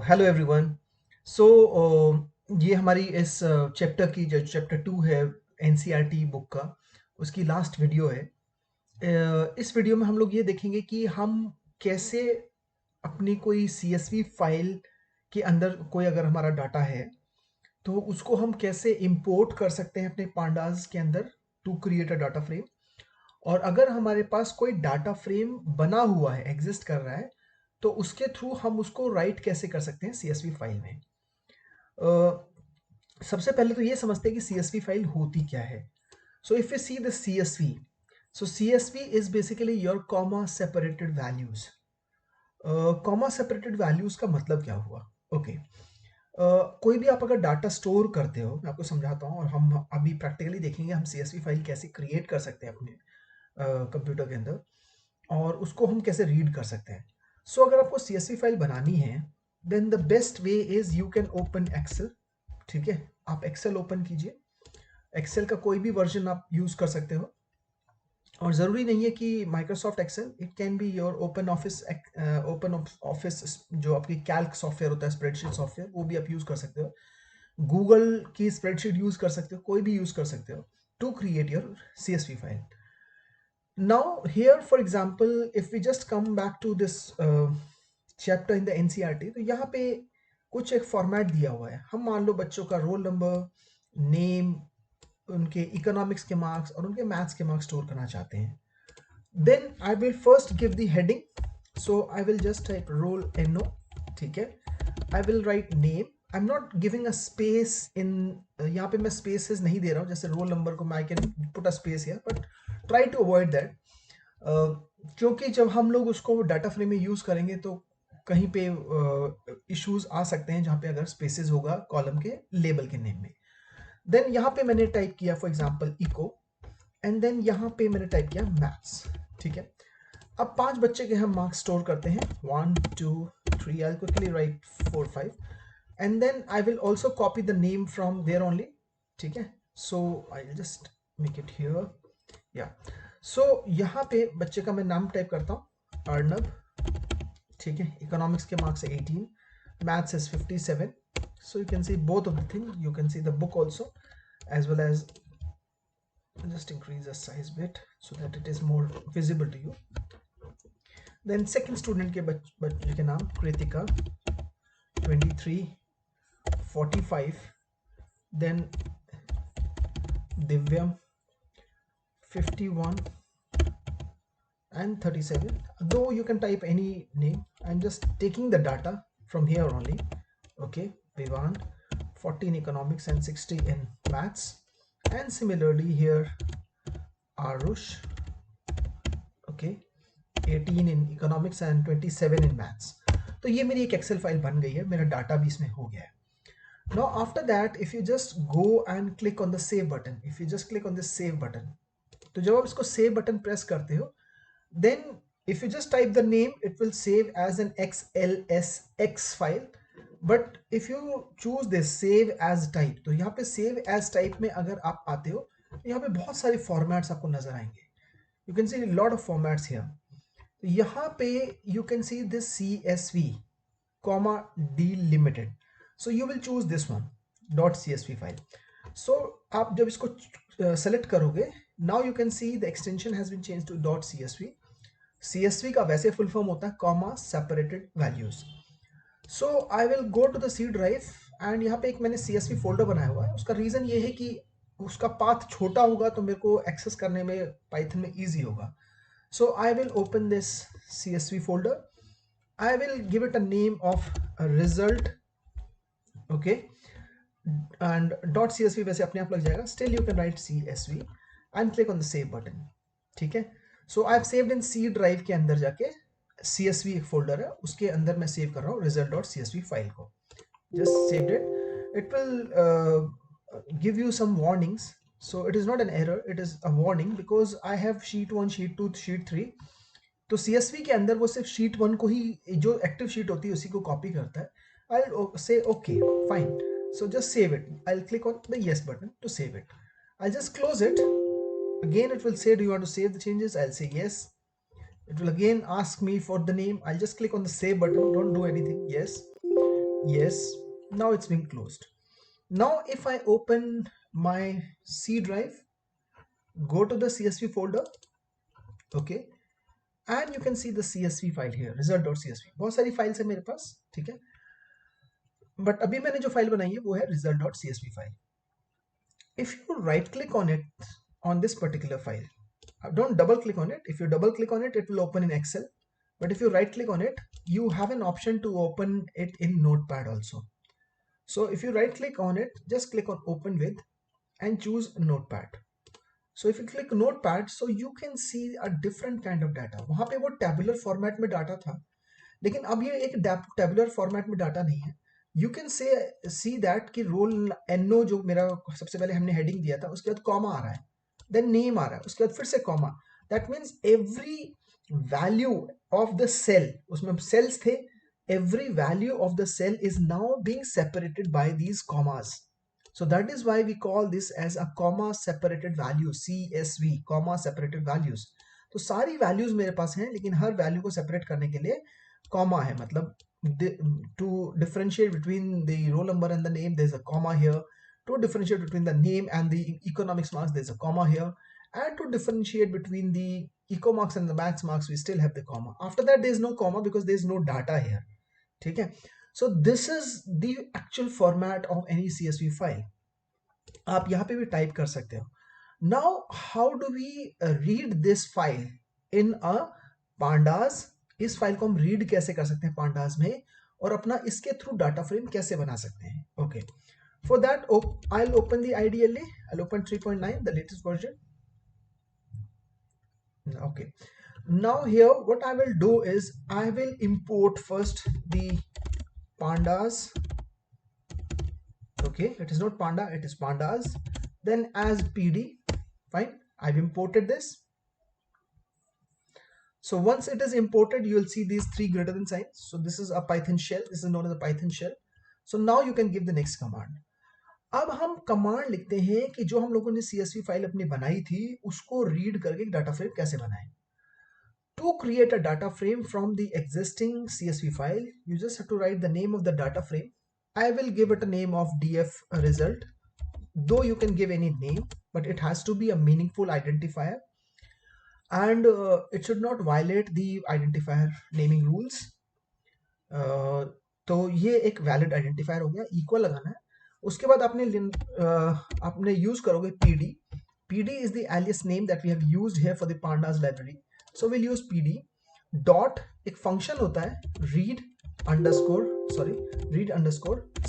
Hello everyone. सो ये हमारी इस चैप्टर की जो चैप्टर 2 है एनसीईआरटी बुक का, उसकी लास्ट वीडियो है। इस वीडियो में हम लोग ये देखेंगे कि हम कैसे अपनी कोई सीएसवी फाइल के अंदर कोई अगर हमारा डाटा है तो उसको हम कैसे इंपोर्ट कर सकते हैं अपने पांडास के अंदर to create a data frame. और अगर हमारे पास कोई डाटा फ्रेम बना हुआ है, एग्जिस्ट कर रहा है, तो उसके थ्रू हम उसको राइट कैसे कर सकते हैं सीएसवी फाइल में। सबसे पहले तो ये समझते हैं कि सीएसवी फाइल होती क्या है। So if you see the CSV, so CSV is basically your comma separated values. Comma separated values का मतलब क्या हुआ? ओके, कोई भी आप अगर डाटा स्टोर करते हो, मैं आपको समझाता हूँ, और हम अभी प्रैक्टिकली देखेंगे हम सीएसवी फाइल कैसे क्रिएट कर सकते हैं अपने कंप्यूटर के अंदर, और उसको हम कैसे रीड कर सकते हैं। सो अगर आपको सीएसवी फाइल बनानी है, then the best way is you can open Excel. ठीक है, आप एक्सेल ओपन कीजिए। एक्सेल का कोई भी वर्जन आप यूज कर सकते हो, और ज़रूरी नहीं है कि Microsoft Excel, it can be your Open Office. Open Office जो आपकी कैल्क सॉफ्टवेयर होता है, स्प्रेडशीट सॉफ्टवेयर, वो भी आप यूज़ कर सकते हो। गूगल की स्प्रेडशीट यूज़ कर सकते हो, कोई भी यूज़ कर सकते हो to create your CSV file. Now here for example, if we just come back to this chapter in the NCERT, तो यहाँ पे कुछ एक फॉर्मेट दिया हुआ है। हम मान लो बच्चों का रोल नंबर, नेम, उनके इकोनॉमिक्स के मार्क्स और उनके मैथ्स के मार्क्स स्टोर करना चाहते हैं। Then I will first give the heading, so I will just type roll NO। ठीक है, I will write name. I am not giving a space in, यहाँ पे मैं स्पेसेस नहीं दे रहा हूँ। जैसे रोल नंबर को मैं I can put a space here, but try to avoid that, क्योंकि जब हम लोग उसको डाटा फ्रेम में यूज करेंगे तो कहीं पे इश्यूज आ सकते हैं जहाँ पे अगर स्पेसेस होगा कॉलम के लेबल के नेम में। देन यहाँ पे मैंने टाइप किया for example eco, and then यहाँ पे मैंने टाइप किया मैथ्स। ठीक है, अब 5 बच्चे के हम मार्क्स स्टोर करते हैं, 1 2 3। I quickly write 4 5, and then I will also copy the name from there only. ठीक है, so I will just make it here, या सो यहाँ पे बच्चे का मैं नाम टाइप करता हूँ, अर्नब। ठीक है, इकोनॉमिक्स के मार्क्स है 18, maths is 57। So you can C both of the thing, you can see the book also as well as, just increase the size bit so that it is more visible to you. Then second student के बच्चे के नाम Kritika 23 45, then Divyam 51 and 37. Though you can type any name, I'm just taking the data from here only. Okay, Vivan 40 in economics and 60 in maths, and similarly here Arush, okay, 18 in economics and 27 in maths. तो ये मेरी एक Excel file बन गई है, मेरा data भी इसमें हो गया है। Now after that, if you just go and click on the save button, if you just click on this save button, तो जब आप इसको save button प्रेस करते हो, then if you just type the name, it will save as an XLSX file. But if you choose this save as type, तो यहाँ पे save as type में अगर आप आते हो तो यहाँ पे बहुत सारे formats आपको नजर आएंगे। You can see a lot of formats here. तो यहाँ पे you can see this CSV comma delimited, so you will choose this one .csv file. So आप जब इसको select करोगे, now you can see the extension has been changed to .csv. CSV का वैसे full form होता है comma separated values. So I will go to the C drive, and यहाँ पे एक मैंने CSV फोल्डर बनाया हुआ है। उसका रीजन ये है कि उसका पाथ छोटा होगा तो मेरे को एक्सेस करने में पाइथन में इजी होगा। So I will open this CSV folder, I will give it a name of result, okay, and .csv वैसे अपने आप लग जाएगा, still you can write CSV and click on the save button. ठीक है, so I have saved in C drive के अंदर जाके CSV एक फोल्डर है, उसके अंदर मैं सेव कर रहा हूँ result.csv फाइल को। Just saved it, it will give you some warnings, so it is not an error, it is a warning because I have sheet 1 sheet 2 sheet 3। तो CSV के अंदर वो सिर्फ शीट 1 को ही, जो एक्टिव शीट होती है उसी को कॉपी करता है। I'll say okay, fine. So just save it. I'll click on the yes button to save it. I'll just close it. Again, it will say, do you want to save the changes? I'll say yes. It will again ask me for the name. I'll just click on the save button. Don't do anything. Yes. Yes, now it's being closed. Now if I open my C drive, go to the CSV folder, okay, and you can see the CSV file here, result.csv. बहुत सारी files है मेरे पास, ठीक है, but अभी मैंने जो file बनाई है वो है result.csv file. If you right click on it, on this particular file, don't double click on it. If you double click on it, it will open in Excel, but if you right click on it, you have an option to open it in Notepad also. So if you right click on it, just click on open with and choose Notepad. So if you click Notepad, so you can see a different kind of data. वहाँ पे वो tabular format में data था, लेकिन अब ये एक tabular format में डाटा नहीं है. You can say see that कि रोल NO जो मेरा सबसे पहले हमने हेडिंग दिया था, उसके बाद कॉमा आ रहा है, देन नेम आ रहा है, उसके बाद फिर से comma. That means every value of the cell, उसमें सेल्स थे, every value of the cell is now being separated by these commas. So that is why we call this as a comma separated value, CSV, comma separated values. तो सारी values मेरे पास हैं, लेकिन हर value को separate करने के लिए comma है. मतलब to differentiate between the roll number and the name, there's a comma here. To differentiate between the name and the economics marks, there's a comma here. And to differentiate between the eco marks and the max marks, we still have the comma. After that, there's no comma because there's no data here. ठीक है. So this is the actual format of any CSV file. आप यहाँ पे भी type कर सकते हो. Now how do we read this file in a pandas? इस फाइल को हम रीड कैसे कर सकते हैं pandas में, और अपना इसके थ्रू डाटा फ्रेम कैसे बना सकते हैं. Okay, for that I'll open the IDLE. I'll open 3.9, the latest version. Okay, now here what I will do is I will import first the pandas. Okay, it is not panda, it is pandas. Then as PD, fine, I've imported this. So once it is imported, you will see these 3 greater than signs. So this is a Python shell, this is known as a Python shell. So now you can give the next command. अब हम command लिखते हैं कि जो हम लोगों ने CSV file अपनी बनाई थी उसको रीड करके एक डाटा फ्रेम कैसे बनाएं. To create a data frame from the existing CSV file, you just have to write the name of the data frame. I will give it a name of df result, though you can give any name, but it has to be a meaningful identifier, and it should not violate the identifier naming rules. तो ये एक valid identifier हो गया. Equal लगाना है. उसके बाद आपने यूज करोगे pd. pd is the alias name that we have used here for the pandas library. So we'll use pd dot, एक फंक्शन होता है read underscore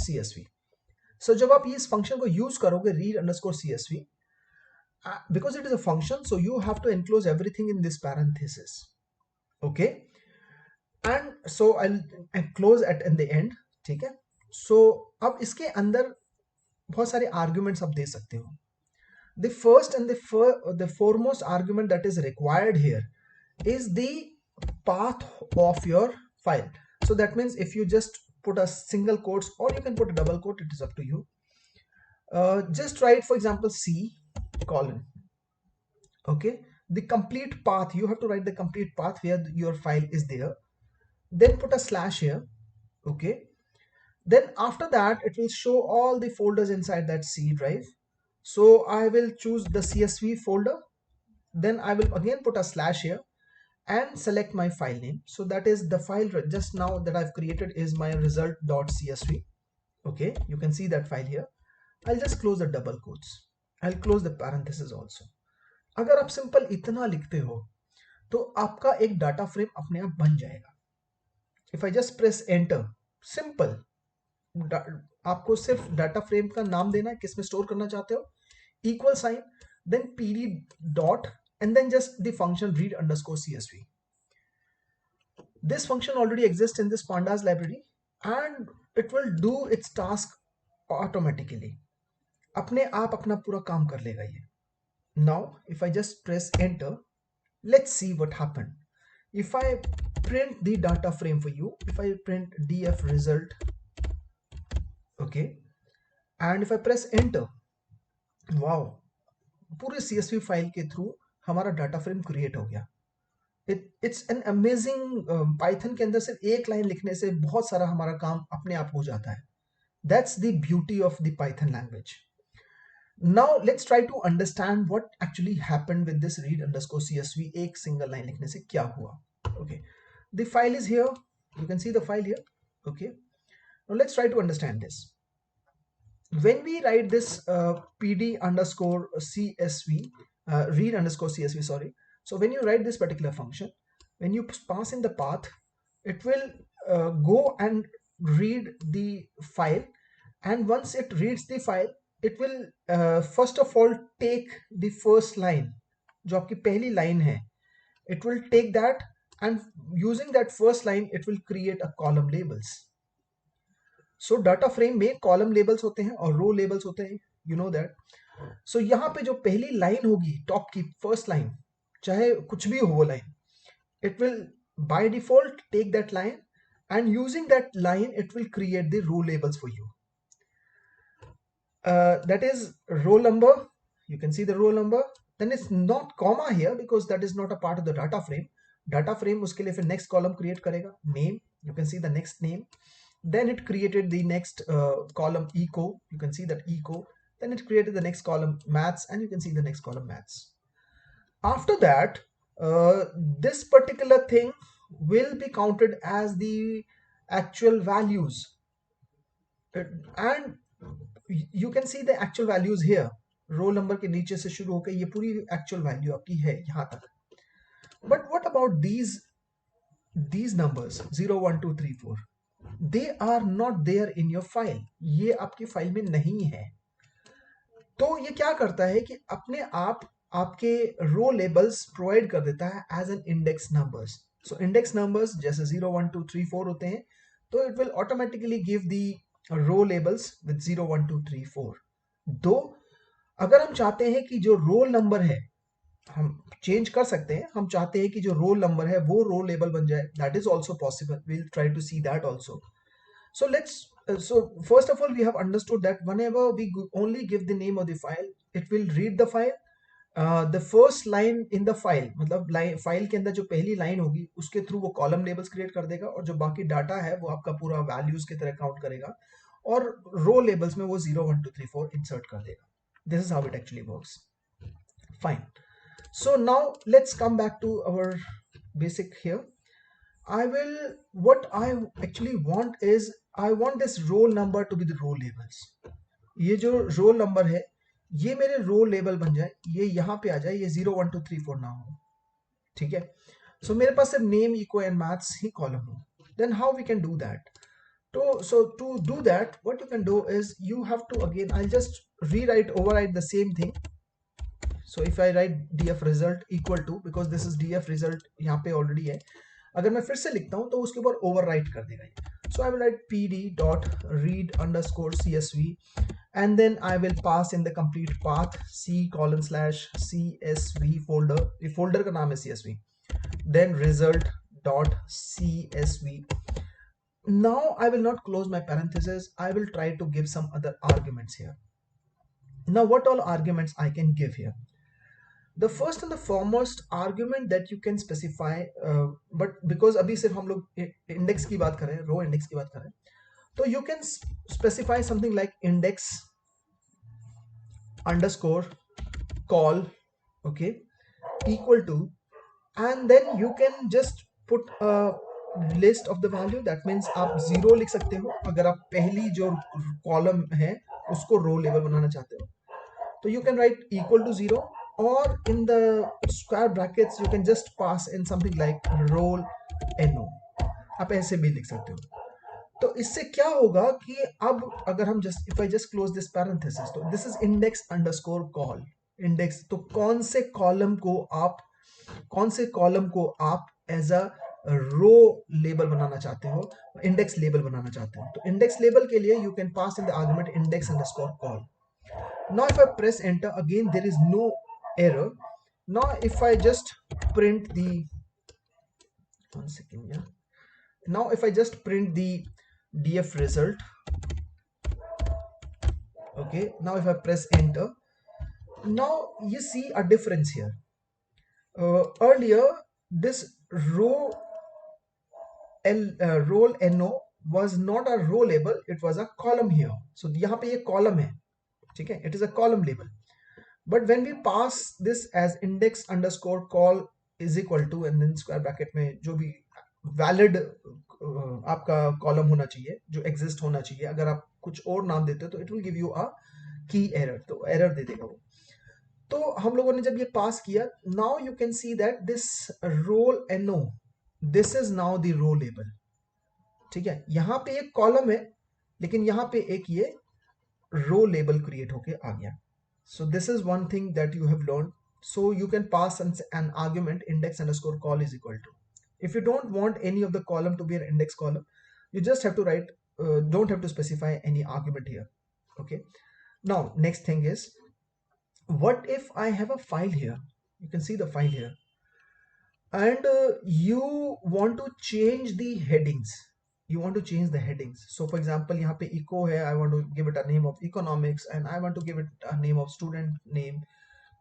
csv. So जब आप इस फंक्शन को यूज करोगे read underscore csv, because it is a function, so you have to enclose everything in this parenthesis. Okay, and so I'll close at in the end. ठीक है. So अब इसके अंदर बहुत सारे arguments आप दे सकते हो. The first and the foremost argument that is required here is the path of your file. So that means if you just put a single quotes or you can put a double quote, it is up to you. Just write, for example, C colon. Okay, the complete path, you have to write the complete path where your file is there. Then put a slash here. Okay, then after that it will show all the folders inside that C drive. So I will choose the CSV folder. Then I will again put a slash here and select my file name. So that is the file just now that I've created is my result.csv. Okay, you can see that file here. I'll just close the double quotes. I'll close the parenthesis also. अगर आप simple इतना लिखते हो तो आपका एक data frame अपने आप बन जाएगा. If I just press enter, simple, आपको सिर्फ डाटा फ्रेम का नाम देना है, किसमें स्टोर करना चाहते हो, equal sign, then pd dot, and then just the function read underscore csv. This function already exists in this pandas library and it will do its task automatically. अपने आप अपना पूरा काम कर लेगा ये. Now if I just press enter, let's see what happened. If I print the data frame for you, if I print df result, okay, and if I press enter, wow, पूरे CSV file के through हमारा data frame create हो गया. It's an amazing. Python के अंदर सिर्फ एक line लिखने से बहुत सारा हमारा काम अपने आप हो जाता है। That's the beauty of the Python language. Now let's try to understand what actually happened with this read underscore CSV. एक सिंगल लाइन लिखने से क्या हुआ। Okay, the file is here, you can see the file here. Okay, now let's try to understand this. When we write this pd underscore csv, read underscore csv, sorry. So when you write this particular function, when you pass in the path, it will go and read the file, and once it reads the file, it will first of all take the first line, जो आपकी पहली line है, it will take that, and using that first line it will create a column labels. So data frame में column labels होते हैं और रो labels होते हैं, यू नो दैट. सो यहाँ पे जो पहली लाइन होगी, टॉप की फर्स्ट लाइन, चाहे कुछ भी हो वो line, it will by default take that line, and using that line it will create the row labels for you. That is roll number, you can see the roll number, then it's not comma here because that is not a part of the data frame. Data frame उसके लिए फिर next column create करेगा, name, you can see the next name, then it created the next column eco, you can see that eco, then it created the next column maths, and you can see the next column maths. After that, this particular thing will be counted as the actual values, and you can see the actual values here. Roll number के नीचे से शुरू होकर ये पूरी actual value आपकी है यहां तक. But what about these numbers 0 1 2 3 4, they are not there in your file. ये आपकी फाइल में नहीं है. तो ये क्या करता है कि अपने आप आपके रो लेबल्स प्रोवाइड कर देता है as an index numbers. So index numbers जैसे 0 1 2 3 4 होते हैं, तो it will automatically give the row labels with 0 1 2 3 4. दो अगर हम चाहते हैं कि जो रोल नंबर है हम चेंज कर सकते हैं, हम चाहते हैं कि जो रोल नंबर है वो रो लेबल बन जाए, that is also possible. We will try to see that also. So first of all, we have understood that whenever we only give the name of the file, it will read the file. The first line in the file, मतलब file के अंदर जो पहली line होगी उसके through वो column labels create कर देगा, और जो बाकी डाटा है वो आपका पूरा वैल्यूज की तरह काउंट करेगा, और रो लेबल्स में वो 0 1 2 3 4 इंसर्ट कर देगा. This is how it actually works. Fine. So now let's come back to our basic here. What I actually want is, I want this roll number to be the row labels. ये जो roll number है ये मेरे row label बन जाए, ये यहाँ पे आ जाए, ये 0 1 2 3 4 ना हो. ठीक है. So मेरे पास सिर्फ name, eco and maths he column हो. Then how we can do that? So to do that, what you can do is you have to, again I'll just override the same thing. So if I write df result equal to, because this is df result यहाँ पे already है, अगर मैं फिर से लिखता हूं तो उसके ऊपर ओवरराइट कर देगा ये. So I will write pd dot read underscore csv, and then I will pass in the complete path c:/csv folder. ये फोल्डर का नाम है csv. then result dot csv. now I will not close my parenthesis. I will try to give some other arguments here. now what all arguments I can give here? The first and the foremost argument that you can specify, but because अभी सिर्फ हम लोग index की बात कर रहे हैं, row index की बात कर रहे हैं, तो you can specify something like index underscore call, okay, equal to, and then you can just put a list of the value. That means आप 0 लिख सकते हो अगर आप पहली जो कॉलम है उसको रो लेवल बनाना चाहते हो, तो you can write equal to 0, or in the square brackets you can just pass in something like roll no. आप ऐसे भी लिख सकते हो. तो इससे क्या होगा कि अब अगर हम just if I just close this parenthesis, तो this is index underscore call. Index तो कौन से कॉलम को आप एज अ रो लेबल बनाना चाहते हो, इंडेक्स लेबल बनाना चाहते हो. तो इंडेक्स लेबल के लिए you can pass in the argument index underscore call. Now if I press enter, again there is no error. Now if I just print the, one second, yeah. Now if I just print the df result, okay, now if I press enter, now you see a difference here. Earlier this row role no was not a row label, it was a column here. So यहाँ पे ये column है, ठीक है, it is a column label. But when we pass this as index underscore call is equal to and then square bracket में जो भी valid आपका column होना चाहिए, जो exist होना चाहिए, अगर आप कुछ और नाम देते हो तो it will give you a key error, तो error दे देगा वो. तो हम लोगों ने जब ये पास किया, now you can see that this role no, this is now the row label. ठीक है, यहां पे एक कॉलम है लेकिन यहां पे एक ये रो लेबल क्रिएट होके आ गया. So this is one thing that you have learned. So you can pass an argument index underscore call is equal to. If you don't want any of the column to be an index column, you just have to write, don't have to specify any argument here. Okay. Now next thing is, what if I have a file here? You can see the file here, and you want to change the headings. You want to change the headings. So for example, यहाँ पे eco है, I want to give it a name of economics and I want to give it a name of student name.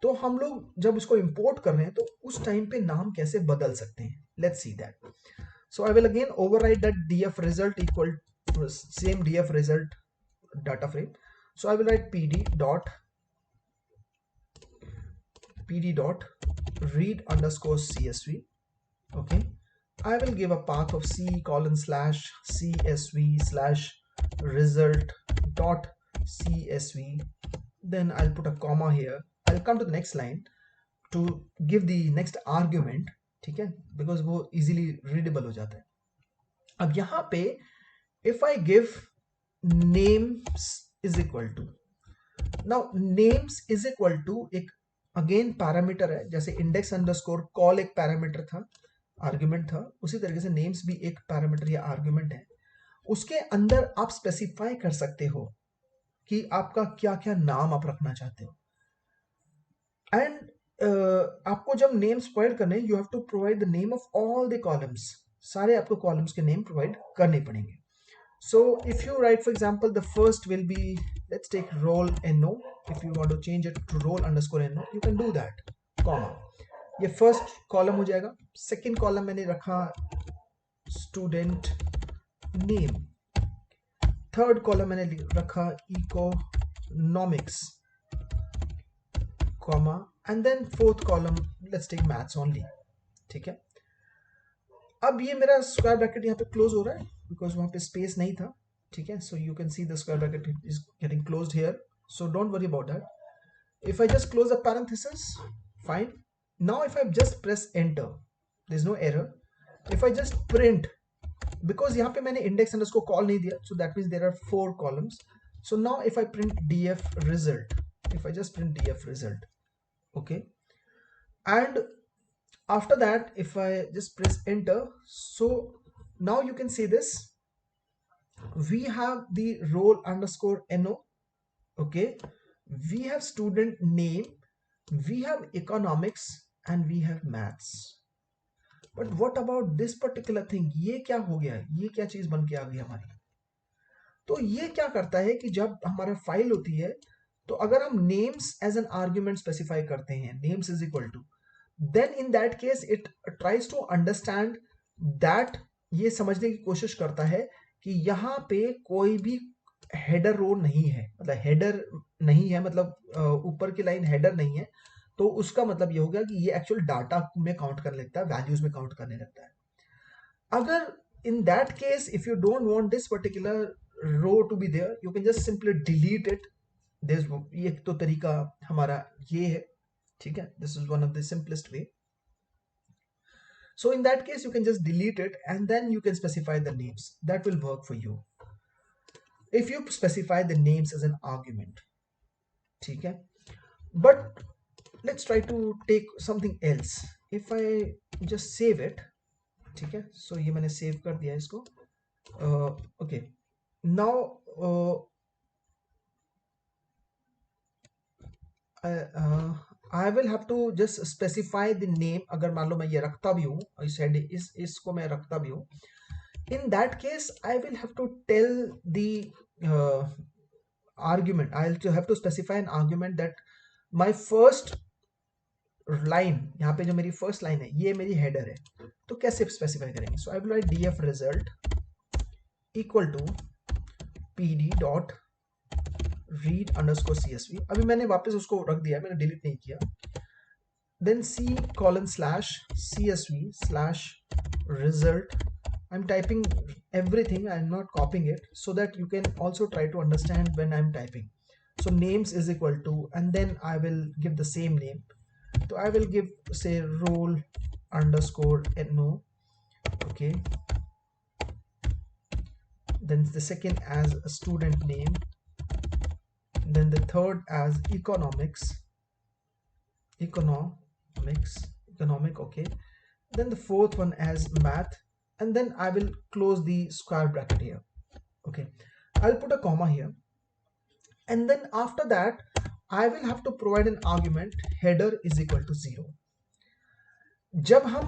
तो हम लोग जब इसको import कर रहे हैं तो उस टाइम पे नाम कैसे बदल सकते हैं? Let's see that. So I will again override that df result equal to same df result data frame. So I will write pd dot read underscore csv. Okay, I will give a path of c colon slash csv slash result dot csv. Then I'll put a comma here. I'll come to the next line to give the next argument. ठीक है, because वो easily readable हो जाता है. अब यहाँ पे if I give names is equal to, now names is equal to एक अगेन पैरामीटर है, जैसे इंडेक्स अंडरस्कोर कॉल एक पैरामीटर था, आर्ग्यूमेंट था, उसी तरीके से नेम्स भी एक पैरामीटर या आर्ग्यूमेंट है. उसके अंदर आप स्पेसिफाई कर सकते हो कि आपका क्या क्या नाम आप रखना चाहते हो. एंड आपको जब नेम्स प्रोवाइड करने, you have to provide the name of all the columns. सारे आपको कॉलम्स के नेम प्रोवाइड करने पड़ेंगे. So if you write, for example, the first will be, let's take role no. If you want to change it to role underscore no, you can do that. Comma. ये first column हो जाएगा. Second column मैंने रखा student name. Third column मैंने रखा economics. Comma. And then fourth column, let's take maths only. ठीक है. अब ये मेरा स्क्वायर ब्रैकेट यहाँ पे क्लोज हो रहा है बिकॉज वहाँ पे स्पेस नहीं था. ठीक है, so you can see the square bracket is getting closed here, so don't worry about that. If I just close the parenthesis, fine. Now if I just press enter, there is no error. If I just print, because यहाँ पे मैंने index underscore col नहीं दिया, so that means there are 4 columns. So now if I print df result, if I just print df result, okay, and after that if I just press enter, so now you can see this, we have the role underscore no. Okay, we have student name, we have economics and we have maths. But what about this particular thing? ये क्या हो गया, ये क्या चीज बन के आ गई हमारी? तो ये क्या करता है कि जब हमारा फाइल होती है तो अगर हम names as an argument specify करते हैं, names is equal to, then in that case it tries to understand that, ये समझने की कोशिश करता है कि यहाँ पे कोई भी हेडर रो नहीं है, मतलब हेडर नहीं है, मतलब ऊपर की लाइन हेडर नहीं है, तो उसका मतलब ये हो गया कि ये एक्चुअल डाटा में काउंट करने लगता है, वैल्यूज में काउंट करने लगता है. अगर in that case if you don't want this particular row to be there, you can just simply delete it. ये तो तरीका हमारा ये है. ठीक है, this is one of the simplest way. So in that case you can just delete it and then you can specify the names. That will work for you if you specify the names as an argument. ठीक है, but let's try to take something else. If I just save it, ठीक है, so ये मैंने save कर दिया इसको. Okay, now I will have to just specify the name. अगर मान लो मैं ये रखता भी हूँ, इसको मैं रखता भी हूँ, in that case I will have to tell the argument. I'll have to specify an argument that my first line, यहाँ पे जो मेरी फर्स्ट लाइन है ये मेरी हेडर है, तो कैसे स्पेसिफाई करेंगे? So I will write df result equal to pd dot read underscore csv। अभी मैंने वापस उसको रख दिया, मैंने डिलीट नहीं किया। Then c colon slash csv slash result, I'm typing everything, I'm not copying it, so that you can also try to understand when I'm typing. So names is equal to, and then I will give the same name. So I will give, say, role underscore no, okay. Then the second as a student name, then the third as economics, economic, okay. Then the fourth one as math, and then I will close the square bracket here, okay. I'll put a comma here, and then after that I will have to provide an argument header is equal to 0. जब हम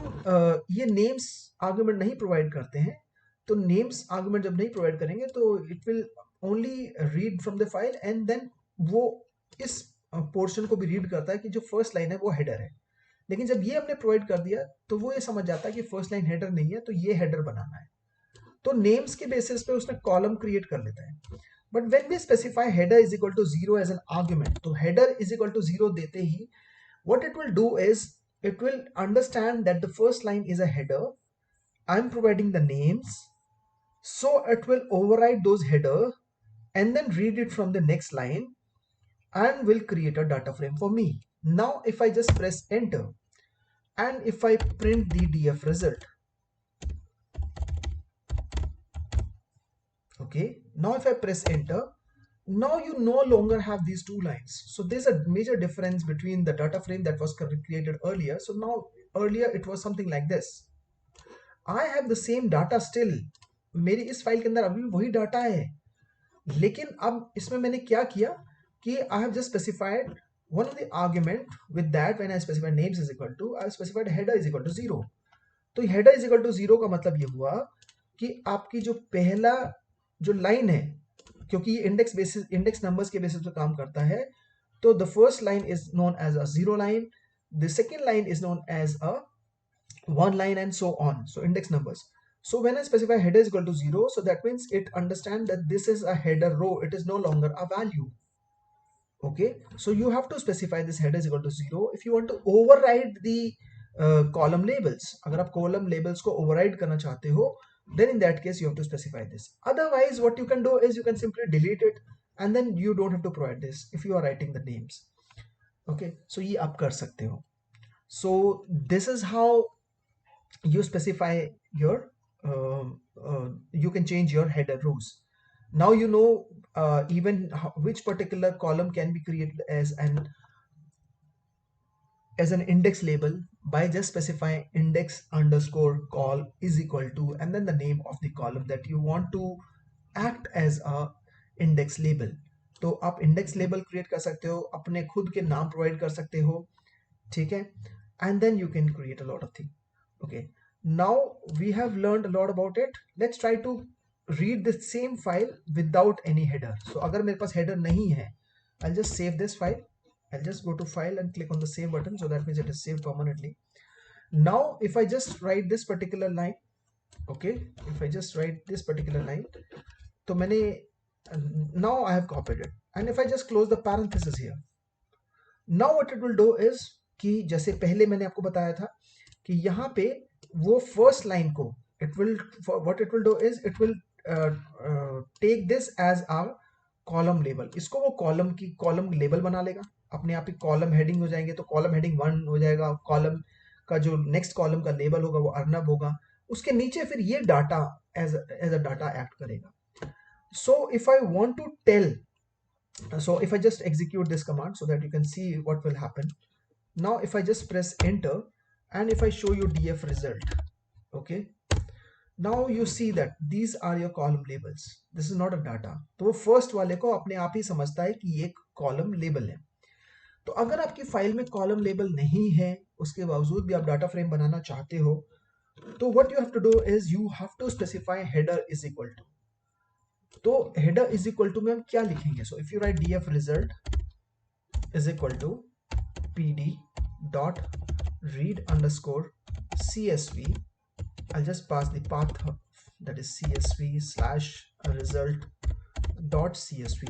ये names argument नहीं provide करते हैं, तो names argument जब नहीं provide करेंगे तो it will only read from the file, and then वो इस पोर्शन को भी रीड करता है कि जो फर्स्ट लाइन है वो हेडर है। लेकिन जब ये हमने प्रोवाइड कर दिया तो वो ये समझ जाता है कि फर्स्ट लाइन हेडर नहीं है, तो ये हेडर बनाना है, तो नेम्स के बेसिस पे उसने कॉलम क्रिएट कर लेता है। But when we specify header is equal to 0 as an argument, तो हेडर इज इक्वल टू 0 देते ही what it will do is it will understand that the first line is a header, I'm providing the names, so it will override those header and then read it from the next line and will create a data frame for me. Now if I just press enter and if I print the df result, okay, now if I press enter, now you no longer have these two lines. So there's a major difference between the data frame that was created earlier. So now earlier it was something like this, I have the same data still, मेरी इस file के अंदर अभी भी वही data है, लेकिन अब इसमें मैंने क्या किया कि I have just specified one of the argument with that when I specified names is equal to, I have specified header is equal to 0. तो header is equal to 0 का मतलब ये हुआ कि आपकी जो पहला जो लाइन है, क्योंकि ये इंडेक्स नंबर्स के बेसिस पे काम करता है, तो the first line is known as a 0 line, the second line is known as a 1 line, and so on, so index numbers. So when I specify header is equal to 0, so that means it understand that this is a header row, it is no longer a value, okay. So you have to specify this header is equal to 0 if you want to override the column labels. अगर आप column labels को override करना चाहते हो, then in that case you have to specify this. Otherwise what you can do is you can simply delete it and then you don't have to provide this if you are writing the names, okay. So ये आप कर सकते हो. So this is how you specify your you can change your header rows. Now you know even which particular column can be created as an index label by just specifying index underscore call is equal to and then the name of the column that you want to act as a index label. तो आप index label create कर सकते हो, अपने खुद के नाम provide कर सकते हो, ठीक है, and then you can create a lot of things, okay. Now we have learned a lot about it. Let's try to read the same file without any header. So अगर मेरे पास header नहीं है, I'll just save this file. I'll just go to file and click on the save button, so that means it is saved permanently. Now if I just write this particular line, okay, if I just write this particular line, तो मैंने now I have copied it, and if I just close the parenthesis here, now what it will do is कि जैसे पहले मैंने आपको बताया था कि यहाँ पे वो फर्स्ट लाइन को it will what it will do is it will take this as our column label, इसको वो कॉलम लेबल बना लेगा, अपने आप ही कॉलम हेडिंग हो जाएंगे, तो कॉलम हेडिंग 1 हो जाएगा, कॉलम का जो नेक्स्ट कॉलम का लेबल होगा वो अर्नब होगा, उसके नीचे फिर ये data as a data act करेगा. So if I want to tell, so if I just execute this command so that you can see what will happen. Now if I just press enter and if I show you df result, okay, now you see that these are your column labels, this is not a data. तो वो first वाले को अपने आप ही समझता है कि ये एक कॉलम लेबल है. तो अगर आपकी फाइल में कॉलम लेबल नहीं है, उसके बावजूद भी आप डाटा फ्रेम बनाना चाहते हो, तो what you have to do is you have to specify header is equal to. तो header is equal to में हम क्या लिखेंगे? So if you write df result is equal to pd dot read underscore CSV. I'll just pass the path that is CSV slash result dot CSV.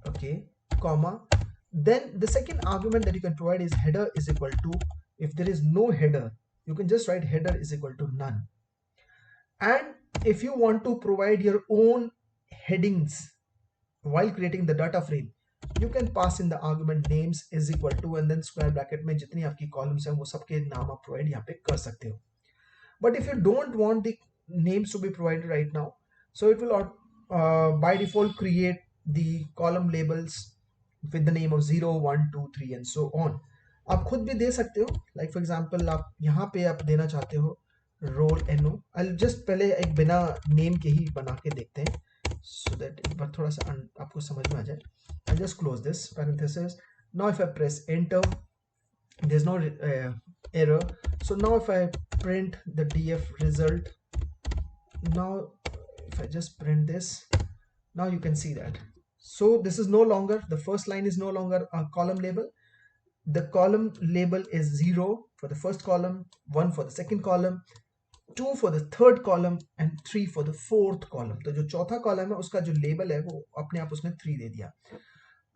Okay, comma. Then the second argument that you can provide is header is equal to, if there is no header, you can just write header is equal to none. And if you want to provide your own headings while creating the data frame, you can pass in the argument names is equal to and then square bracket में जितनी आपकी columns हैं वो सबके नाम आप provide यहाँ पे कर सकते हो. But if you don't want the names to be provided right now, so it will by default create the column labels with the name of 0, 1, 2, 3 and so on. आप खुद भी दे सकते हो, like for example आप यहाँ पे आप देना चाहते हो role no. I'll just पहले एक बिना name के ही बना के देखते हैं so that एक बार थोड़ा सा आपको समझ में आ जाए. I'll just close this parenthesis. Now if I press enter, there's no error. So now if I print the df result, now if I just print this, now you can see that. So this is no longer, the first line is no longer a column label. The column label is 0 for the first column, 1 for the second column, 2 for the third column and 3 for the fourth column. तो जो चौथा column है उसका जो label है वो अपने आप उसने 3 दे दिया.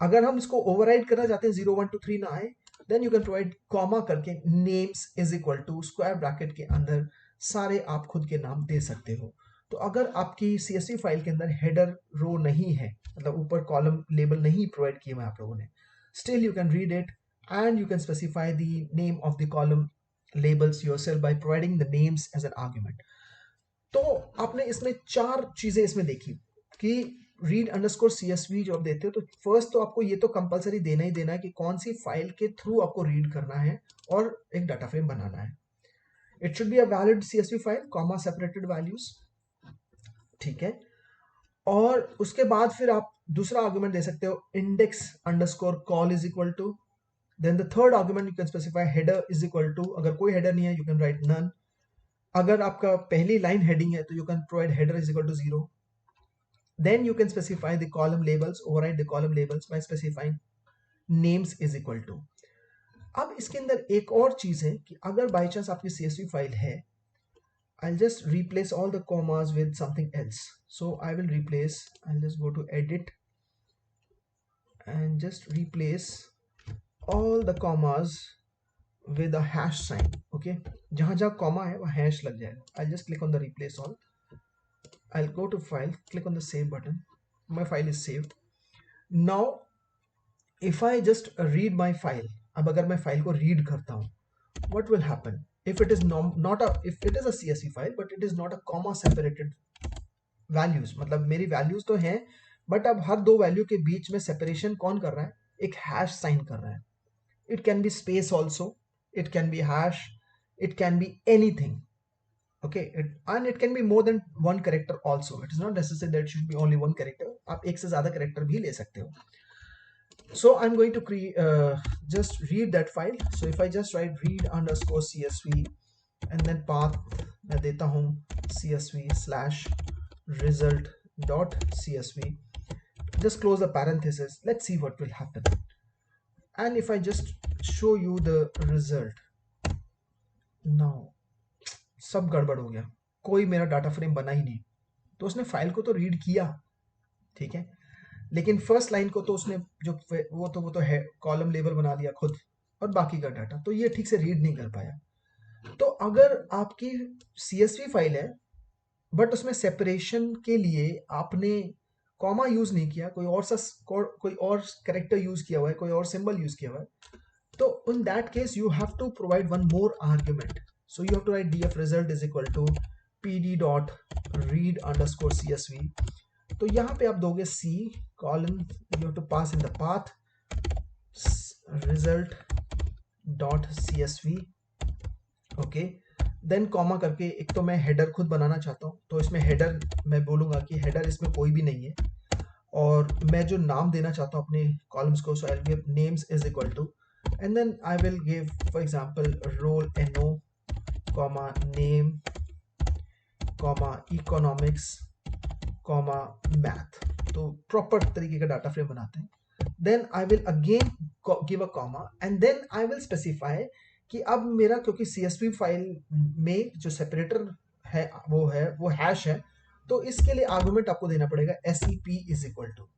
अगर हम इसको ओवरराइड करना चाहते हैं 0, 1, 2, 3 ना आए, then you can provide comma करके names is equal to square bracket के अंदर सारे आप खुद के नाम दे सकते हो. तो अगर आपकी CSV फाइल के अंदर हेडर रो नहीं है, मतलब ऊपर कॉलम लेबल नहीं प्रोवाइड किए हुए आप लोगों ने, still you can read it and you can specify the name of the column labels yourself by providing the names as an argument. तो आपने इसमें 4 चीजें इसमें देखी कि रीड अंडरस्कोर CSV जो आप देते हो, तो फर्स्ट तो आपको ये तो कंपलसरी देना ही देना है कि कौन सी फाइल के थ्रू आपको रीड करना है और एक डाटा फ्रेम बनाना है. It should be a valid CSV file, comma separated values, ठीक है. और उसके बाद फिर आप दूसरा आर्गुमेंट दे सकते हो index underscore col is equal to. Then the third argument you can specify header is equal to, अगर कोई हेडर नहीं है यू कैन राइट नन. अगर आपका पहली लाइन हेडिंग है तो you can provide header is equal to 0. Then you can specify the column labels, override the column labels by specifying names is equal to. अब इसके अंदर एक और चीज है कि अगर बाई चांस आपकी CSV फाइल है, I'll just replace all the commas with something else. So I will replace, I'll just go to edit and just replace all the commas with a hash sign. Okay, जहां जहां comma है वह hash लग जाएगा. I'll just click on the replace all. I'll go to file, click on the save button. My file is saved. Now if I just read my file, अब अगर मैं file को रीड करता हूँ, what will happen if it is if it is a CSV file but it is not a comma separated values, मतलब मेरी values तो हैं but अब हर दो वैल्यू के बीच में सेपरेशन कौन कर रहा है, एक हैश साइन कर रहा है. It can be space also, it can be hash, it can be anything. Okay, and it can be more than one character also. It is not necessary that it should be only one character. आप एक से ज़्यादा character भी ले सकते हो. So I'm going to just read that file. So if I just write read underscore CSV and then path मैं देता हूँ CSV slash result dot CSV. Just close the parenthesis. Let's see what will happen. And if I just show you the result, now सब गड़बड़ हो गया, कोई मेरा data frame बना ही नहीं. तो उसने फाइल को तो रीड किया, ठीक है, लेकिन फर्स्ट लाइन को तो उसने जो वो तो है कॉलम लेबल बना दिया खुद और बाकी का डाटा तो ये ठीक से रीड नहीं कर पाया. तो अगर आपकी CSV फाइल है बट उसमें सेपरेशन के लिए आपने कॉमा यूज नहीं किया, कोई और कैरेक्टर यूज किया हुआ है, कोई और सिंबल यूज किया हुआ है, तो in that case you have to provide one more argument. So you have to write df result is equal to pd dot read underscore CSV. तो यहाँ पे आप दोगे c colon, you have to pass in the path result dot CSV. okay, then comma करके एक तो मैं header खुद बनाना चाहता हूँ, तो इसमें header मैं बोलूँगा कि header इसमें कोई भी नहीं है और मैं जो नाम देना चाहता हूँ अपने columns को, so I'll give names is equal to and then I will give for example role no comma name comma economics comma math. तो प्रॉपर तरीके का डाटा फ्रेम बनाते हैं. Then I will again give a comma and then I will specify कि अब मेरा, क्योंकि CSV file में जो सेपरेटर है वो हैश है, तो इसके लिए आर्गुमेंट आपको देना पड़ेगा SEP इज इक्वल टू,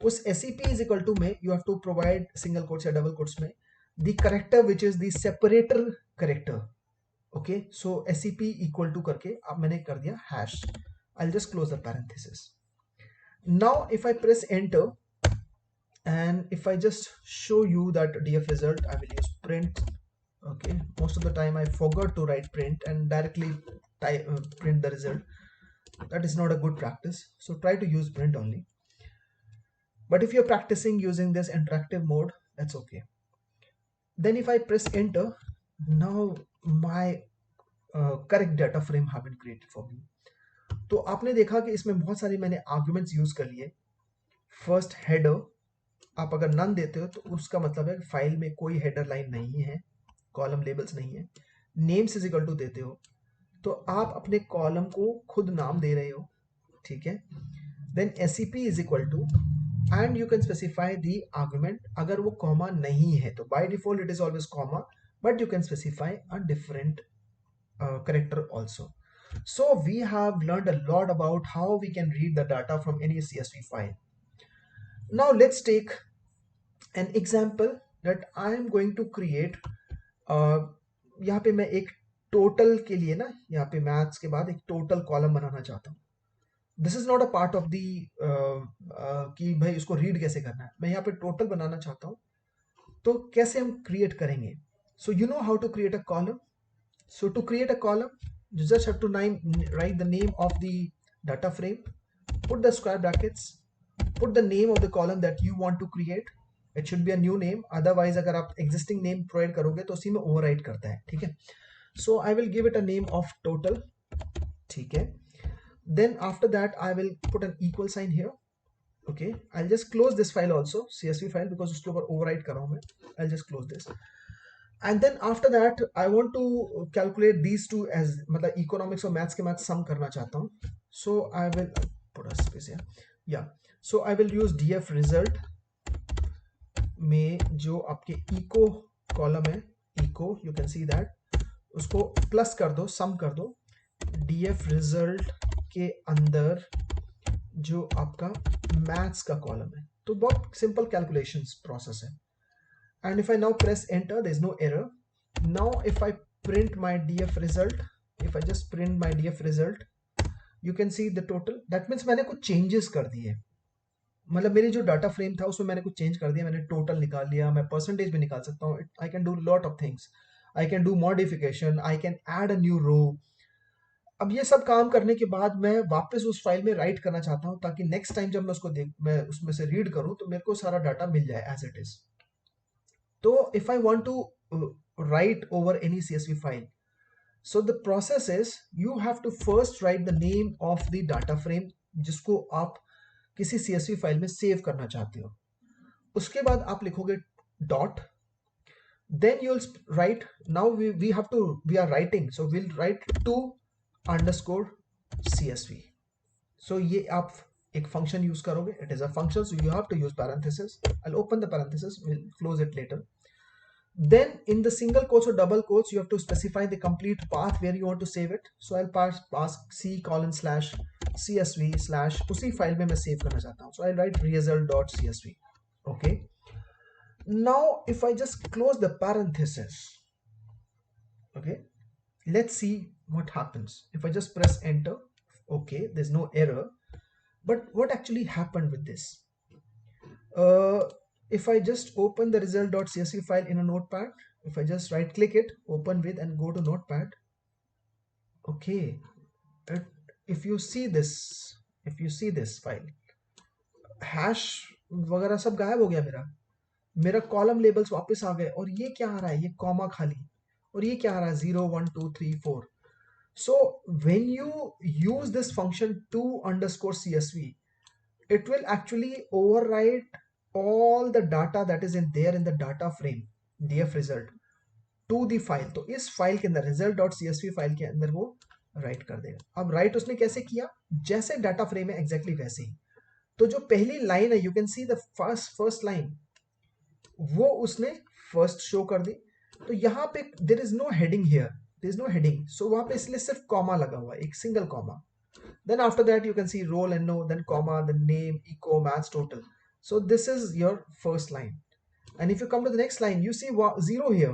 उस SEP इज इक्वल टू में you have to provide single quotes या डबल कोट्स में the character which is the separator character. Okay, so SEP equal to करके अब मैंने कर दिया hash. I'll just close the parenthesis. Now if I press enter and if I just show you that df result, I will use print. Okay, most of the time I forgot to write print and directly print the result. That is not a good practice, so try to use print only. But if you're practicing using this interactive mode, that's okay. Then if I press enter, now my correct data frame have been created for me. तो आपने देखा कि इसमें बहुत सारी मैंने arguments use कर लिए. फर्स्ट हेडर, आप अगर नन देते हो तो उसका मतलब है फाइल में कोई हेडर लाइन नहीं है, कॉलम लेबल्स नहीं है. नेम्स इज इक्वल टू देते हो तो आप अपने कॉलम को खुद नाम दे रहे हो, ठीक है. Then SEP is equal to and you can specify the argument. अगर वो कॉमा नहीं है तो by default it is always comma, but you can specify a different character also. So we have learned a lot about how we can read the data from any CSV file. Now let's take an example that I am going to create. यहाँ पे मैं एक total के लिए ना, यहाँ पे maths के बाद एक टोटल कॉलम बनाना चाहता हूँ. This is not a part of the कि भाई इसको रीड कैसे करना है. मैं यहाँ पे टोटल बनाना चाहता हूँ, तो कैसे हम क्रिएट करेंगे. So you know how to create a column. So to create a column, you just have to write the name of the data frame, put the square brackets, put the name of the column that you want to create. It should be a new name. Otherwise, अगर आप existing name provide करोगे तो उसी में override करता है, ठीक है. So I will give it a name of total, ठीक है. Then after that, I will put an equal sign here. Okay, I'll just close this file also, CSV file, because उसके ऊपर override कर रहा हूँ मैं. I'll just close this. And then after that I want to calculate these two as मतलब economics और maths के maths sum करना चाहता हूँ. So I will put a space here. Yeah, so I will use df result में जो आपके eco column है, eco you can see that, उसको प्लस कर दो, सम कर दो. df result के अंदर जो आपका maths का कॉलम है, तो बहुत सिंपल कैलकुलेशंस प्रोसेस है. And if I now press enter, there is no error. Now if I print my df result, if I just print my df result, you can see the total. That means मैंने कुछ changes कर दिए, मतलब मेरी जो data frame था उसमें मैंने कुछ चेंज कर दिया. मैंने टोटल निकाल लिया, मैं परसेंटेज भी निकाल सकता हूँ. I can do lot of things. I can do modification, I can add a new row. अब ये सब काम करने के बाद मैं वापस उस फाइल में राइट करना चाहता हूँ, ताकि नेक्स्ट टाइम जब मैं उसको मैं उसमें से रीड करूँ तो मेरे को सारा डाटा मिल जाए as it is. So if I want to write over any CSV file, so the process is you have to first write the name of the data frame जिसको आप किसी CSV फाइल में save करना चाहते हो. उसके बाद आप लिखोगे dot, then you'll write, now we are writing, so we'll write to underscore CSV. So ये आप एक function use करोगे, it is a function, so you have to use parenthesis. I'll open the parenthesis, we'll close it later. Then in the single quotes or double quotes, you have to specify the complete path where you want to save it. So I'll pass c:/csv/ उसी file में मैं save करना चाहता हूँ. So I'll write result.csv. Okay. Now if I just close the parenthesis, okay, let's see what happens. If I just press enter, okay, there's no error. But what actually happened with this? If I just open the result.csv file in a notepad, if I just right click it, open with and go to notepad, okay, if you see this file, hash वगैरह सब गायब हो गया. मेरा column labels वापस आ गए, और ये क्या आ रहा है, ये कॉमा खाली, और ये क्या आ रहा है 0 1 2 3 4. So when you use this function to_csv, it will actually overwrite all the data that is in there in the data frame df result to the file. तो इस फाइल के अंदर result.csv फाइल के अंदर वो राइट कर देगा. अब राइट उसने कैसे किया, जैसे डाटा फ्रेम है एग्जैक्टली वैसे ही. तो जो पहली लाइन है, you can see the first line, वो उसने फर्स्ट शो कर दी। तो यहाँ पे there is no heading here, there is no heading, so वहां पे इसलिए सिर्फ कॉमा लगा हुआ है, एक single comma. Then after that you can see roll and no, then comma, then name, echo, maths, total. So this is your first line. And if you come to the next line, you see zero here.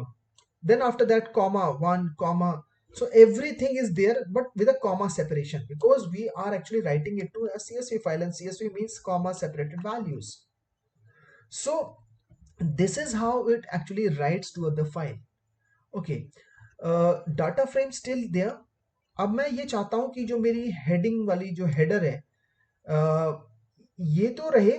Then after that comma, one comma. So everything is there, but with a comma separation, because we are actually writing it to a CSV file, and CSV means comma separated values. So this is how it actually writes to the file. Okay, data frame still there. अब मैं ये चाहता हूं कि जो मेरी heading वाली जो हेडर है, ये तो रहे,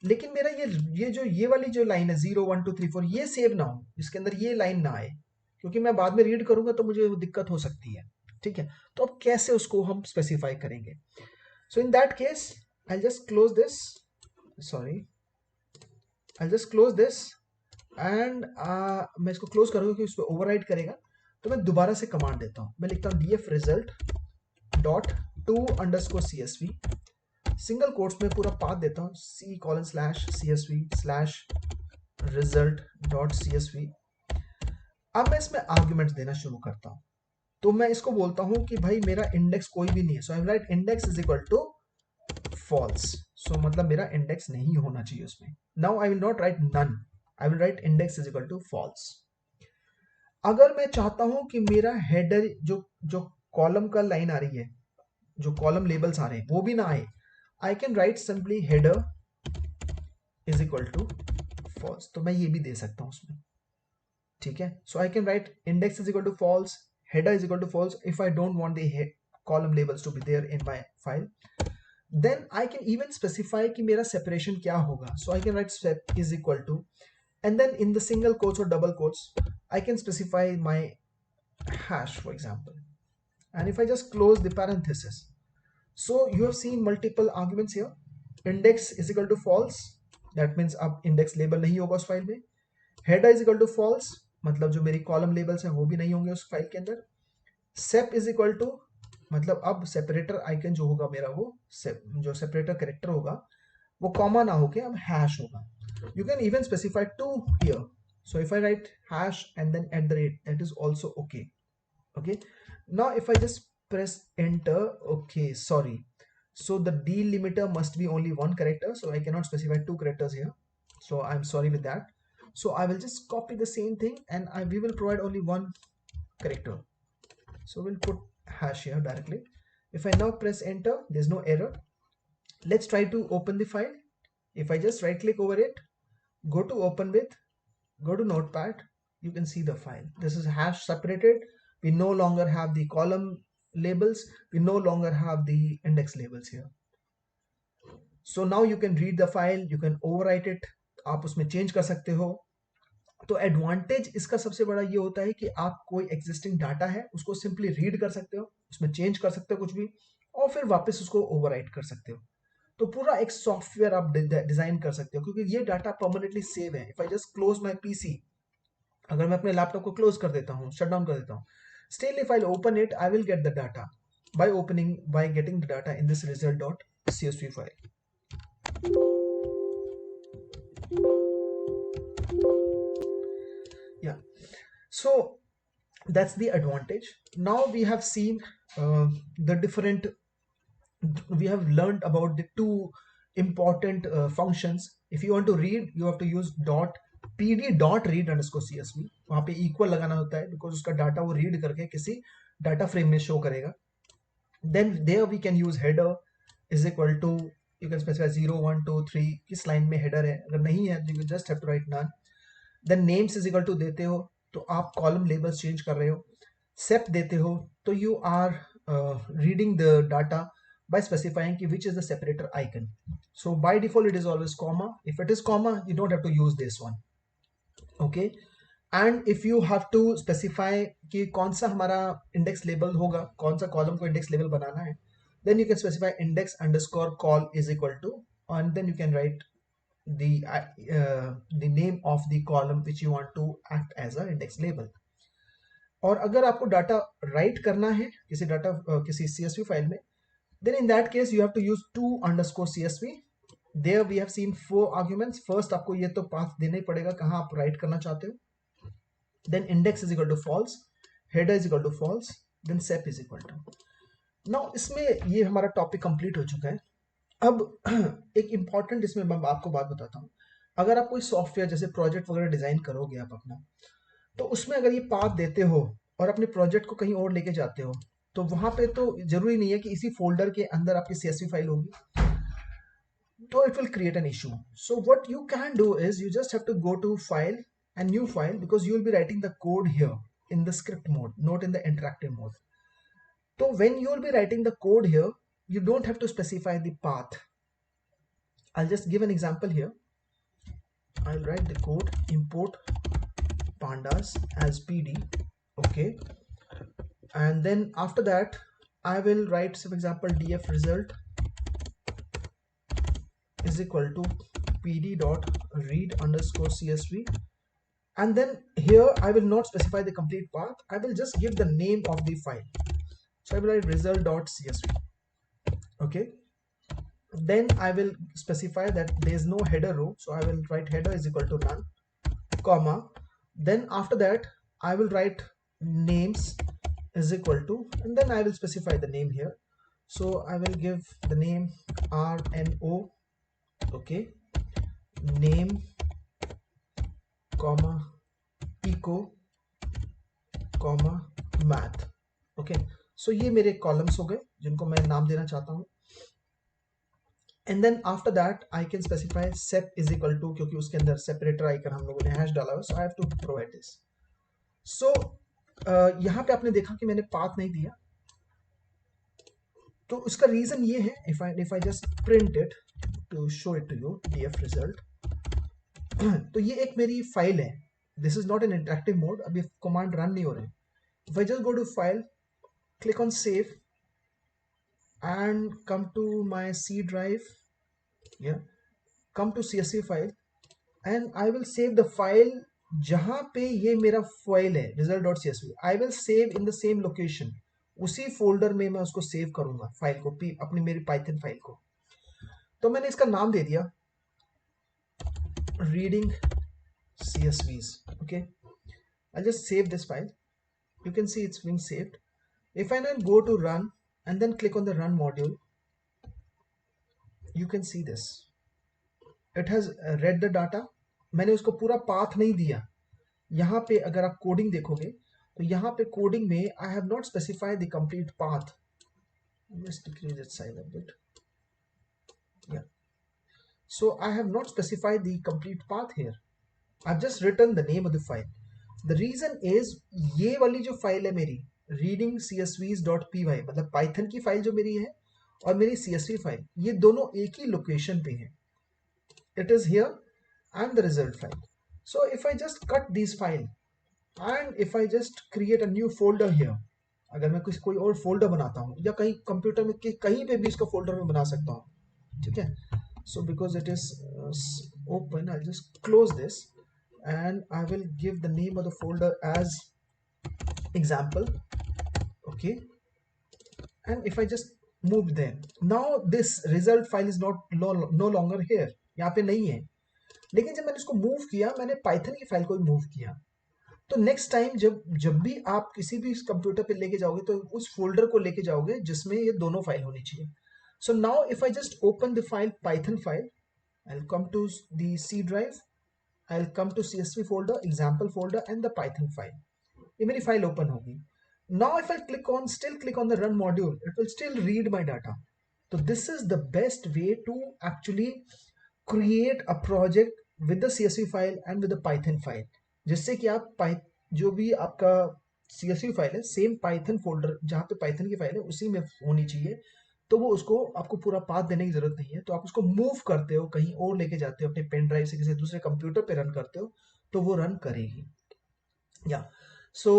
लेकिन मेरा ये वाली जो लाइन है 0 1 2 3 4, ये सेव ना हो, इसके अंदर ये लाइन ना आए, क्योंकि मैं बाद में रीड करूंगा तो मुझे वो दिक्कत हो सकती है। ठीक है, तो अब कैसे उसको हम स्पेसिफाई करेंगे? So in that case I just close this, sorry, I just close this and मैं इसको क्लोज करूंगा कि उस पर ओवरराइड करेगा। तो मैं दोबारा से कमांड देता हूं, मैं लिखता हूं df result dot two underscore CSV, single quotes में पूरा पाथ देता हूं, c:/CSV slash result dot CSV। अब मैं इसमें आर्ग्यूमेंट्स देना शुरू करता हूं। तो मैं इसको बोलता हूं कि भाई मेरा इंडेक्स कोई भी नहीं है, so I write index is equal to false. So मतलब मेरा इंडेक्स नहीं होना चाहिए उसमें। Now I will not write none, I will write index is equal to false. अगर मैं चाहता हूं कि मेरा हेडर जो जो कॉलम का लाइन आ रही है, जो कॉलम लेबल्स आ रहे हैं वो भी ना आए, I can write simply header is equal to false. तो मैं ये भी दे सकता हूं उसमें। ठीक है, so I can write index is equal to false, header is equal to false if I don't want the column labels to be there in my file. Then I can even specify कि मेरा separation क्या होगा। So I can write sep is equal to, and then in the single quotes or double quotes I can specify my hash, for example, and if I just close the parenthesis, so you have seen multiple arguments here. Index is equal to false, that means अब index label नहीं होगा उस file में। header is equal to false, मतलब जो मेरी column labels हैं वो भी नहीं होंगे उस फाइल के अंदर। sep is equal to, मतलब अब सेपरेटर आइकन जो होगा मेरा, वो जो सेपरेटर कैरेक्टर होगा वो कॉमा ना होके अब हैश होगा। You can even specify 2 here. So if I write hash and then @ that is also okay. Okay. Now if I just press enter, okay, sorry. So the delimiter must be only one character. So I cannot specify 2 characters here. So I'm sorry with that. So I will just copy the same thing and we will provide only one character. So we'll put hash here directly. If I now press enter, there's no error. Let's try to open the file. If I just right click over it, go to open with, go to notepad, you can see the file. This is hash separated. We no longer have the column labels, we no longer have the index labels here. So now you can read the file, you can overwrite it, आप उसमें change कर सकते हो। तो advantage इसका सबसे बड़ा ये होता है कि आप कोई एग्जिस्टिंग डाटा है उसको सिंपली रीड कर सकते हो, उसमें चेंज कर सकते हो कुछ भी, और फिर वापस उसको ओवरराइट कर सकते हो। तो पूरा एक सॉफ्टवेयर आप डिजाइन कर सकते हो, क्योंकि ये डाटा परमानेंटली सेव है। If I just close my PC, अगर मैं अपने लैपटॉप को क्लोज कर देता हूँ, शट डाउन कर देता हूँ, still if I open it I will get the data by getting the data in this result.csv file. Yeah, so that's the advantage. Now we have seen the different, we have learned about the two important functions. If you want to read, you have to use pd.read_csv, वहां पे equal लगाना होता है because उसका data वो read करके किसी data frame में शो करेगा। then there we can use header is equal to, you can specify 0 1 2 3 किस लाइन में हेडर है, अगर नहीं है तो you just have to write none. then names is equal to देते हो तो आप कॉलम लेबल्स चेंज कर रहे हो। sep देते हो तो you are reading the data by specifying ki which is the separator icon. So by default it is always comma. If it is comma, you don't have to use this one. Okay. And if you have to specify कि कौन सा हमारा index label होगा, कौन सा column को index label बनाना है, then you can specify index_call is equal to, and then you can write the name of the column which you want to act as a index label. और अगर आपको data right करना है किसी data किसी CSV file में, then in that case you have to use 2_CSV there we have seen 4 arguments. First आपको ये तो पाथ देना ही पड़ेगा कहाँ आप राइट करना चाहते हो. Then index is equal to false, header is equal to false, then sep is equal to. Now इसमें ये हमारा टॉपिक कंप्लीट हो चुका है. अब एक इंपॉर्टेंट इसमें मैं आपको बात बताता हूँ. अगर आप कोई सॉफ्टवेयर जैसे प्रोजेक्ट वगैरह डिजाइन करोगे आप अपना, तो उसमें अगर ये पाथ देते हो और अपने प्रोजेक्ट को कहीं और लेके जाते हो, तो वहां पे तो जरूरी नहीं है कि इसी फोल्डर के अंदर आपकी CSV फाइल होगी. So it will create an issue. So what you can do is you just have to go to file and new file, because you will be writing the code here in the script mode, not in the interactive mode. So when you will be writing the code here, you don't have to specify the path. I'll just give an example here. I'll write the code import pandas as PD. Okay. And then after that, I will write, for example, df result is equal to pd dot read underscore CSV. And then here I will not specify the complete path. I will just give the name of the file. So I will write result.csv. Okay. Then I will specify that there is no header row. So I will write header is equal to none, comma. Then after that, I will write names is equal to, and then I will specify the name here. So I will give the name RNO, okay, name, comma, eco, comma, math. Okay. So ये मेरे columns हो गए जिनको मैं नाम देना चाहता हूँ. And then after that I can specify sep is equal to, क्योंकि उसके अंदर सेपरेटर आइकन हम लोगों ने हैश डाला हुआ, so I have to provide this. So यहाँ पे आपने देखा कि मैंने पाथ नहीं दिया, तो उसका रीजन ये है. If I just print it to show it to you df result, तो ये एक मेरी फाइल है. This is not an interactive mode, अभी कमांड रन नहीं हो रहे. If I just go to file, click on save and come to my C drive. Yeah, come to CSV file and I will save the file जहां पे ये मेरा file है result.csv. I will save in the same location. उसी folder में मैं उसको save करूंगा फाइल को, अपनी मेरी पाइथन फाइल को. तो मैंने इसका नाम दे दिया reading CSVs. Okay, I'll just save this file. You can see it's being saved. If I then go to run and then click on the run module, you can see this. It has read the data. मैंने उसको पूरा path नहीं दिया. यहाँ पे अगर आप coding देखोगे तो यहाँ पे कोडिंग में I have not specified the complete path. Let's decrease its size a bit. Yeah. So I have not specified the complete path here. I've just written the name of the file. The reason is ये वाली जो file है मेरी reading csvs.py, मतलब Python की file जो मेरी है और मेरी CSV फाइल, ये दोनों एक ही लोकेशन पे है. It is here and the result file. So if I just cut this file and if I just create a new folder here, अगर मैं कोई और फोल्डर बनाता हूँ या कहीं कंप्यूटर में कहीं पे भी इसको फोल्डर में बना सकता हूँ. ठीक है. So because it is open, I just close this and I will give the name of the folder as example. Okay, and if I just move there, now this result file is no longer here. यहाँ पे नहीं है. लेकिन जब मैंने इसको move किया, मैंने पाइथन की फाइल को मूव किया, तो नेक्स्ट टाइम जब भी आप किसी भी कंप्यूटर पे लेके जाओगे तो उस फोल्डर को लेके जाओगे जिसमें ये दोनों फाइल होनी चाहिए. So now if I just open the file Python file, I will come to the C drive, I'll come to CSV folder, example folder and the Python file. ये मेरी फाइल ओपन होगी. Now if I still click on the run module, it will still read my data. So this is the best way to actually create a project with the CSV file and with the Python file. जिससे कि आप जो भी आपका CSV file है, same Python folder जहाँ पे Python की फाइल है उसी में होनी चाहिए. तो वो उसको आपको पूरा पाथ देने की जरूरत नहीं है. तो आप उसको मूव करते हो, कहीं और लेके जाते हो, अपने पेन ड्राइव से किसी दूसरे कंप्यूटर पे रन करते हो, तो वो रन करेगी. या so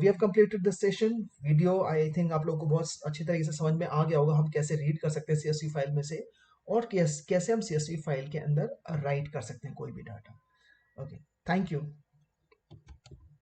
we have completed the session video. I think आप लोगों को बहुत अच्छी तरीके से समझ में आ गया होगा हम कैसे रीड कर सकते हैं CSV फाइल में से, और कैसे हम CSV फाइल के अंदर राइट कर सकते हैं कोई भी डाटा. Okay, thank you.